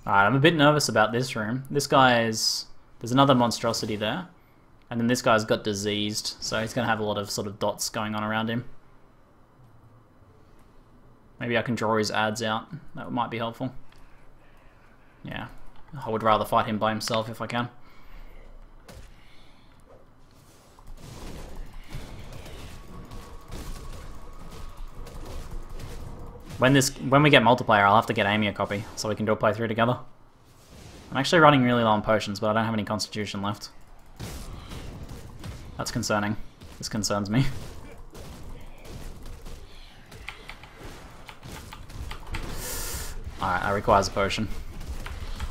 I'm a bit nervous about this room. This guy's... There's another monstrosity there. And then this guy's got diseased, so he's going to have a lot of sort of dots going on around him. Maybe I can draw his ads out. That might be helpful. Yeah. I would rather fight him by himself if I can. When we get multiplayer, I'll have to get Amy a copy, so we can do a playthrough together. I'm actually running really low on potions, but I don't have any constitution left. That's concerning. This concerns me. Alright, that requires a potion.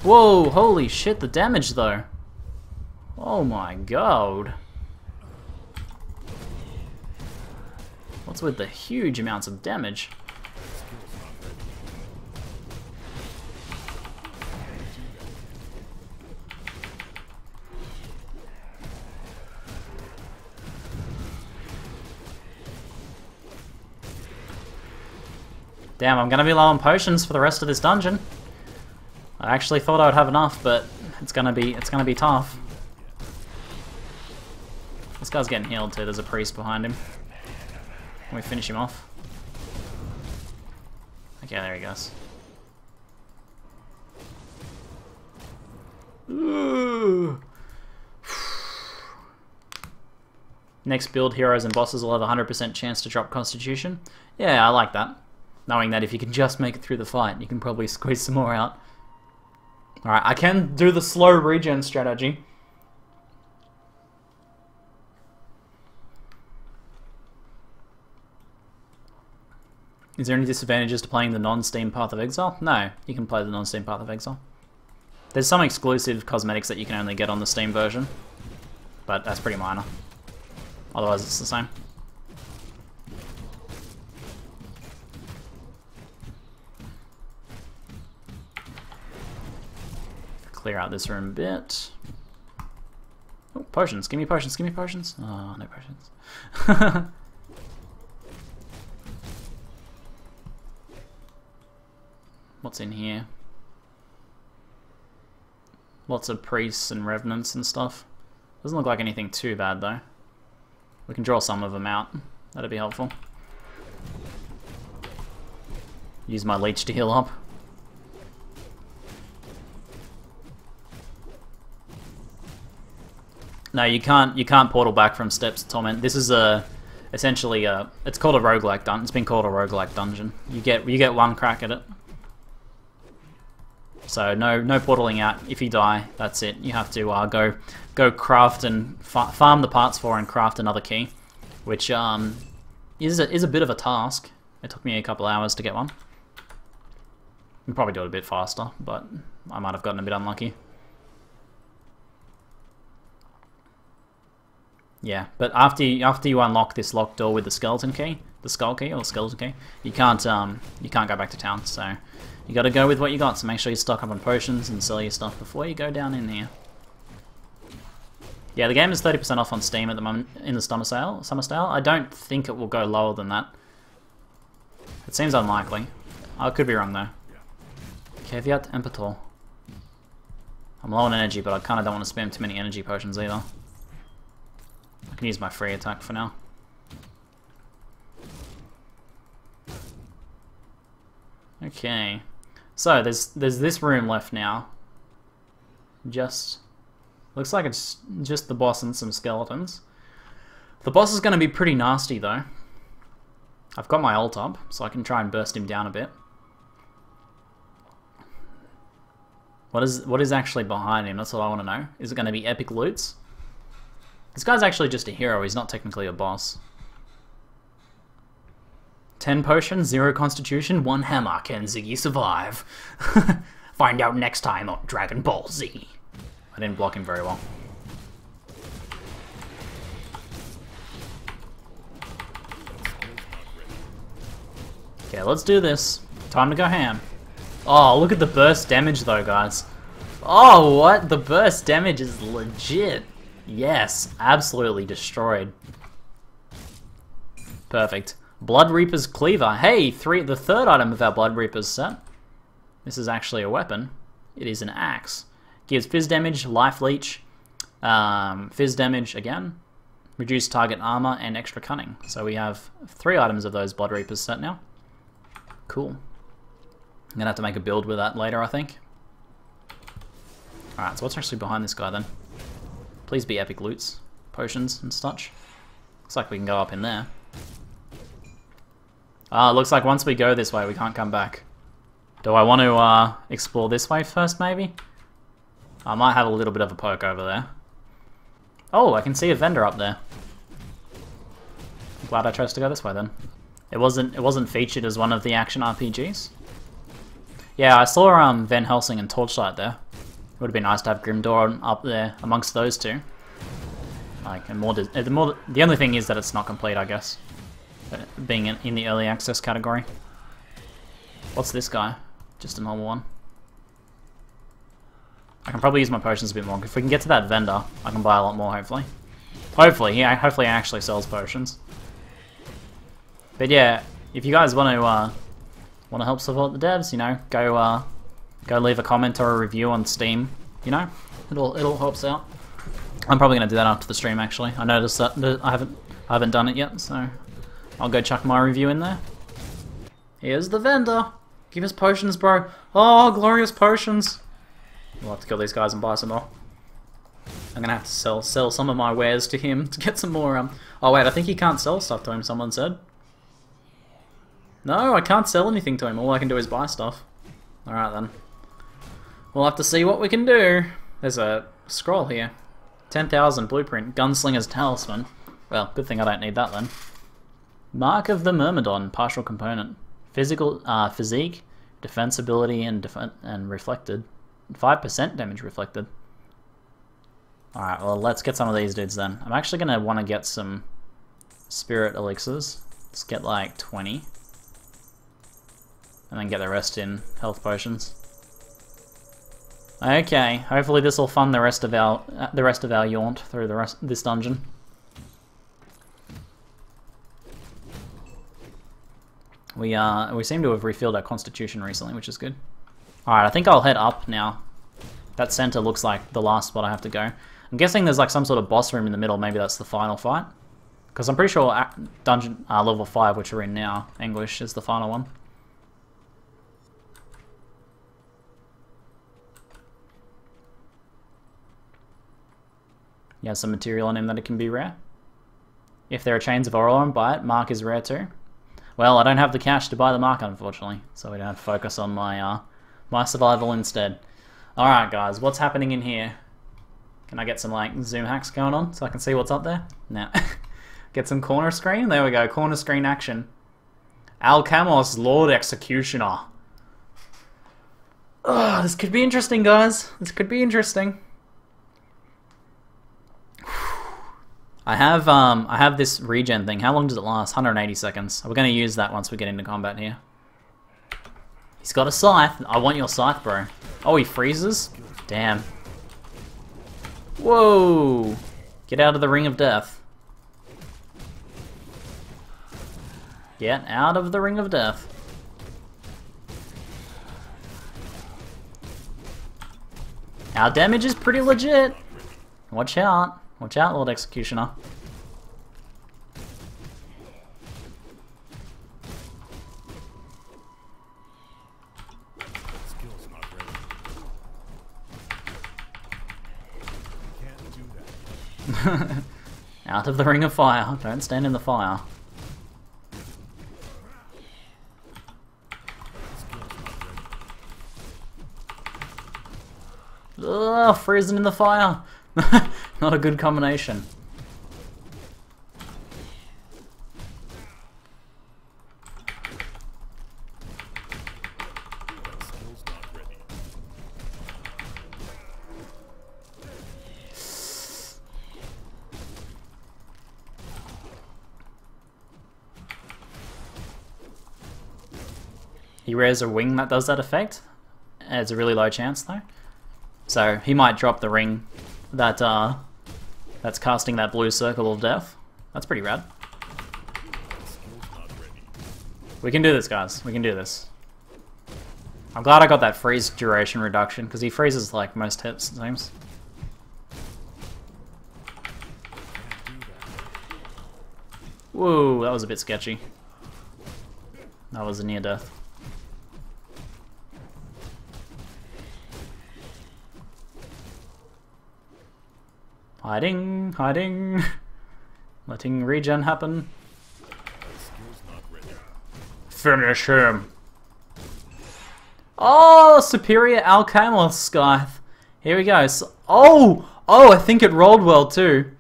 Whoa, holy shit, the damage though. Oh my god. What's with the huge amounts of damage? Damn, I'm gonna be low on potions for the rest of this dungeon. I actually thought I would have enough, but it's gonna be tough. This guy's getting healed too. There's a priest behind him. Can we finish him off? Okay, there he goes. Ooh. Next build, heroes and bosses will have a 100% chance to drop Constitution. Yeah, I like that. Knowing that if you can just make it through the fight, you can probably squeeze some more out. Alright, I can do the slow regen strategy. Is there any disadvantages to playing the non-Steam Path of Exile? No, you can play the non-Steam Path of Exile. There's some exclusive cosmetics that you can only get on the Steam version, but that's pretty minor. Otherwise it's the same. Clear out this room a bit. Oh, potions. Give me potions. Give me potions. Oh, no potions. What's in here? Lots of priests and revenants and stuff. Doesn't look like anything too bad though. We can draw some of them out. That'd be helpful. Use my leech to heal up. No, you can't portal back from Steps of Torment. This is essentially it's called a roguelike dungeon. It's been called a roguelike dungeon. You get one crack at it. So no portaling out. If you die, that's it. You have to go craft and farm the parts for and craft another key, which is a bit of a task. It took me a couple hours to get one. You can probably do it a bit faster, but I might have gotten a bit unlucky. Yeah, but after you unlock this locked door with the skeleton key, the skull key or skeleton key, you can't go back to town. So you got to go with what you got. So make sure you stock up on potions and sell your stuff before you go down in here. Yeah, the game is 30% off on Steam at the moment in the summer sale. I don't think it will go lower than that. It seems unlikely. I could be wrong though. Caveat emptor. I'm low on energy, but I kind of don't want to spam too many energy potions either. I can use my free attack for now. Okay, so there's this room left now. Just looks like it's just the boss and some skeletons. The boss is going to be pretty nasty though. I've got my ult up, so I can try and burst him down a bit. What is actually behind him? That's what I want to know. Is it going to be epic loots? This guy's actually just a hero. He's not technically a boss. 10 potions, 0 constitution, 1 hammer. Can Ziggy survive? Find out next time on Dragon Ball Z. I didn't block him very well. Okay, let's do this. Time to go ham. Oh, look at the burst damage though, guys. Oh, what? The burst damage is legit. Yes, absolutely destroyed. Perfect. Blood Reaper's Cleaver. Hey, the third item of our Blood Reaper's set. This is actually a weapon. It is an axe. Gives fizz damage, life leech, fizz damage again, reduced target armor, and extra cunning. So we have 3 items of those Blood Reapers set now. Cool. I'm gonna have to make a build with that later, I think. Alright, so what's actually behind this guy then? Please be epic loots, potions and such. Looks like we can go up in there. Looks like once we go this way, we can't come back. Do I want to explore this way first, maybe? I might have a little bit of a poke over there. Oh, I can see a vendor up there. I'm glad I chose to go this way then. It wasn't featured as one of the action RPGs. Yeah, I saw Van Helsing and Torchlight there. It would have been nice to have Grimdawn up there amongst those two. Like, and the only thing is that it's not complete, I guess. Being in the early access category. What's this guy? Just a normal one. I can probably use my potions a bit more. If we can get to that vendor, I can buy a lot more, hopefully. Hopefully he actually sells potions. But yeah, if you guys want to help support the devs, you know, go leave a comment or a review on Steam. You know, it'll help us out. I'm probably gonna do that after the stream. Actually, I noticed that I haven't done it yet, so I'll go chuck my review in there. Here's the vendor. Give us potions, bro. Oh, glorious potions. We'll have to kill these guys and buy some more. I'm gonna have to sell some of my wares to him to get some more. Oh wait, I think he can't sell stuff to him. Someone said. No, I can't sell anything to him. All I can do is buy stuff. All right then. We'll have to see what we can do. There's a scroll here. 10,000 blueprint. Gunslinger's talisman. Well, good thing I don't need that then. Mark of the Myrmidon, partial component. Physical, physique, defensibility, and reflected. 5% damage reflected. Alright, well let's get some of these dudes then. I'm actually going to want to get some spirit elixirs. Let's get like 20. And then get the rest in health potions. Okay, hopefully this will fund the rest of our jaunt through this dungeon. We seem to have refilled our constitution recently, which is good. Alright, I think I'll head up now. That center looks like the last spot I have to go. I'm guessing there's like some sort of boss room in the middle, maybe that's the final fight. Because I'm pretty sure dungeon level 5, which we're in now, Anguish, is the final one. He has some material on him that it can be rare. If there are chains of aura on, buy it. Mark is rare too. Well, I don't have the cash to buy the mark, unfortunately, so we don't have to focus on my my survival instead. Alright guys, what's happening in here? Can I get some like zoom hacks going on so I can see what's up there? No. Get some corner screen? There we go, corner screen action. Alcamos, Lord Executioner. Oh, this could be interesting, guys. This could be interesting. I have this regen thing. How long does it last? 180 seconds. We're going to use that once we get into combat here. He's got a scythe. I want your scythe, bro. Oh, he freezes? Damn. Whoa! Get out of the ring of death. Get out of the ring of death. Our damage is pretty legit. Watch out. Watch out, Lord Executioner. Out of the ring of fire. Don't stand in the fire. Ugh, freezing in the fire. Not a good combination. He rares a wing that does that effect. It's a really low chance though. So he might drop the ring that that's casting that blue circle of death. That's pretty rad. We can do this, guys. We can do this. I'm glad I got that freeze duration reduction, because he freezes like most hits, it seems. Whoa, that was a bit sketchy. That was a near death. Hiding, hiding. Letting regen happen. Finish him. Oh, superior Alcamos Scythe. Here we go. So, oh, I think it rolled well too.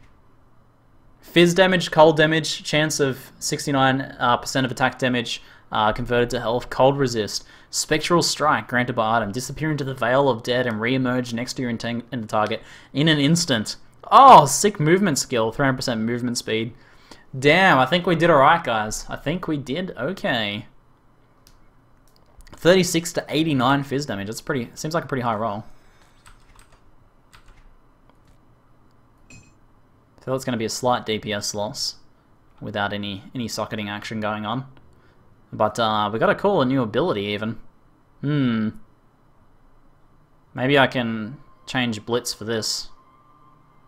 Fizz damage, cold damage, chance of 69% of attack damage converted to health, cold resist, spectral strike granted by item, disappear into the veil of dead and re-emerge next to your intended target in an instant. Oh, sick movement skill, 300% movement speed. Damn, I think we did alright, guys. I think we did okay. 36 to 89 fizz damage. That's pretty. Seems like a pretty high roll. I feel it's going to be a slight DPS loss without any socketing action going on. But we got to call a new ability even. Maybe I can change Blitz for this.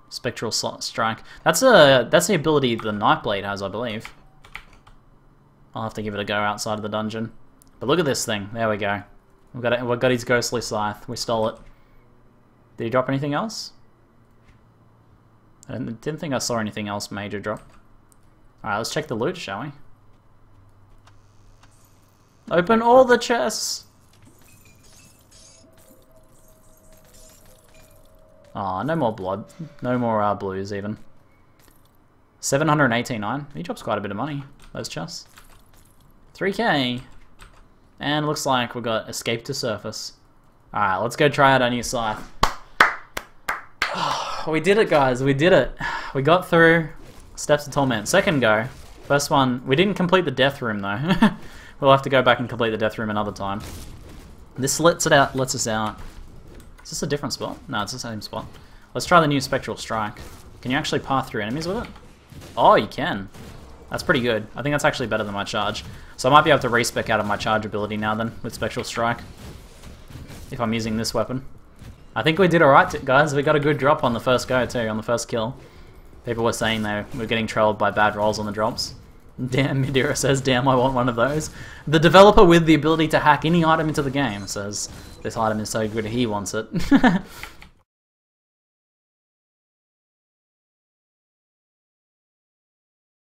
Spectral Strike. That's the ability the Nightblade has, I believe. I'll have to give it a go outside of the dungeon. But look at this thing. There we go. We've got his ghostly scythe. We stole it. Did he drop anything else? I didn't think I saw anything else major drop. Alright, let's check the loot, shall we? Open all the chests! Aw, no more blood. No more blues even. 789. He drops quite a bit of money, those chests. 3k. And looks like we got escape to surface. Alright, let's go try out our new scythe. We did it, guys. We did it. We got through Steps of Torment. Second go. First one, we didn't complete the death room though. We'll have to go back and complete the death room another time. This lets us out. Is this a different spot? No, it's the same spot. Let's try the new Spectral Strike. Can you actually path through enemies with it? Oh, you can. That's pretty good. I think that's actually better than my charge. So I might be able to respec out of my charge ability now then, with Spectral Strike. If I'm using this weapon. I think we did alright, guys. We got a good drop on the first go too, on the first kill. People were saying they were getting trolled by bad rolls on the drops. Damn, Midira says, damn, I want one of those. The developer with the ability to hack any item into the game says, this item is so good he wants it.